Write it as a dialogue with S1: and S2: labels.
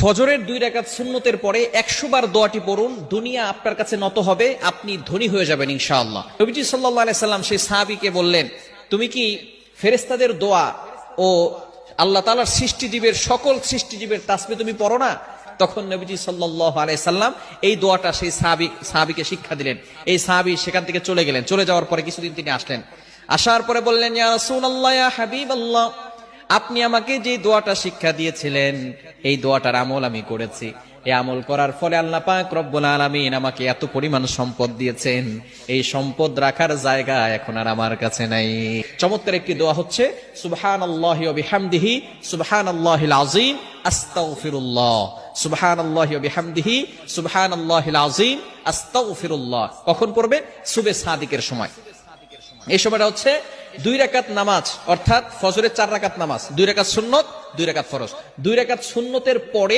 S1: ফজরের 2 রাকাত সুন্নতের পরে 100 বার দোয়াটি পড়ুন, দুনিয়া আপনার কাছে নত হবে, আপনি ধনী হয়ে যাবেন ইনশাআল্লাহ। নবীজি সাল্লাল্লাহু আলাইহি সাল্লাম সেই সাহাবীকে বললেন, তুমি কি ফেরেশতাদের দোয়া ও আল্লাহ তাআলার সৃষ্টিজীবের সকল সৃষ্টিজীবের তাসবিহ তুমি পড়ো না? তখন নবীজি সাল্লাল্লাহু আলাইহি সাল্লাম এই দোয়াটা সেই সাহাবীকে শিক্ষা দিলেন। এই সাহাবী সেখান থেকে চলে গেলেন। চলে যাওয়ার পরে কিছুদিন তিনি আসলেন। আসার পরে বললেন, ইয়া রাসূলুল্লাহ, ইয়া হাবিবাল্লাহ, আপনি আমাকে যে দোয়াটা শিক্ষা দিয়েছিলেন এই দোয়াটার আমল আমি করেছি। এই আমল করার ফলে আল্লাহ পাক রব্বুল আলামিন আমাকে এত পরিমাণ সম্পদ দিয়েছেন, এই সম্পদ রাখার জায়গা এখন আর আমার কাছে নাই। চমৎকার একটি দোয়া হচ্ছে সুবহানাল্লাহি ওয়া বিহামদিহি সুবহানাল্লাহিল আযীম আস্তাগফিরুল্লাহ, সুবহানাল্লাহি ওয়া বিহামদিহি সুবহানাল্লাহিল আযীম আস্তাগফিরুল্লাহ। কখন পড়বে? সুবহে সাদিকের সময়। এই সময়টা হচ্ছে 2 রাকাত নামাজ, অর্থাৎ ফজরের 4 রাকাত নামাজ, 2 রাকাত সুন্নত, 2 রাকাত ফরজ। 2 রাকাত সুন্নতের পরে